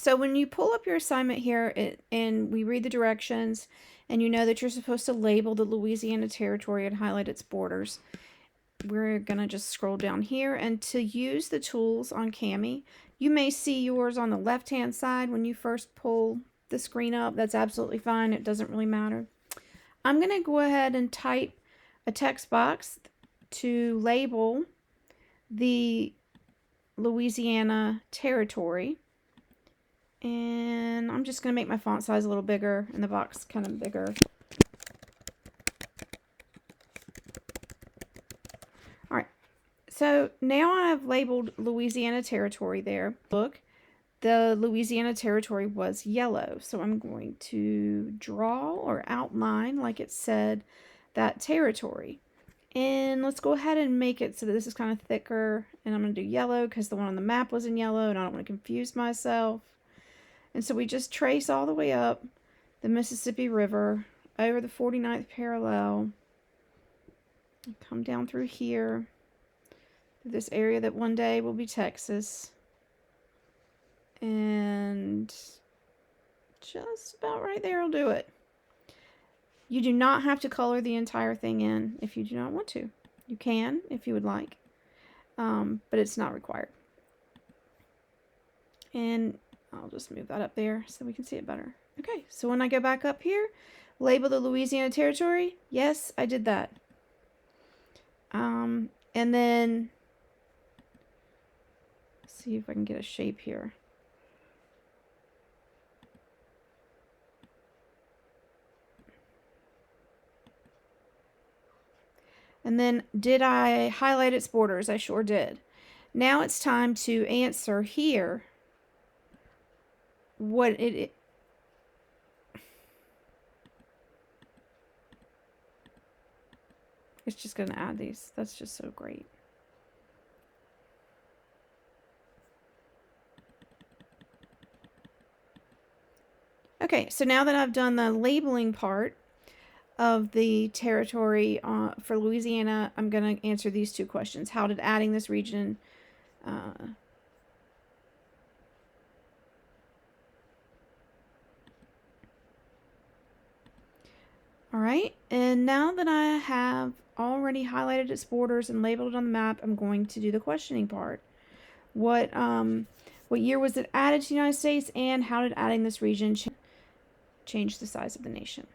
So when you pull up your assignment here and we read the directions, and you know that you're supposed to label the Louisiana Territory and highlight its borders, we're going to just scroll down here. And to use the tools on Kami, you may see yours on the left-hand side when you first pull the screen up. That's absolutely fine. It doesn't really matter. I'm going to go ahead and type a text box to label the Louisiana Territory. And I'm just going to make my font size a little bigger and the box kind of bigger. Alright, so now I've labeled Louisiana Territory there. Look, the Louisiana Territory was yellow. So I'm going to draw or outline, like it said, that territory. And let's go ahead and make it so that this is kind of thicker. And I'm going to do yellow because the one on the map was in yellow and I don't want to confuse myself. And so we just trace all the way up the Mississippi River over the 49th parallel. Come down through here, through this area that one day will be Texas. And just about right there will do it. You do not have to color the entire thing in if you do not want to. You can if you would like, but it's not required. And I'll just move that up there so we can see it better. Okay, so when I go back up here, label the Louisiana Territory. Yes, I did that. And then, let's see if I can get a shape here. And then, did I highlight its borders? I sure did. Now it's time to answer here what it it's just going to add these. That's just so great. Okay, so now that I've done the labeling part of the territory for Louisiana, I'm going to answer these two questions. How did adding this region Alright, and now that I have already highlighted its borders and labeled it on the map, I'm going to do the questioning part. What year was it added to the United States, and how did adding this region change the size of the nation?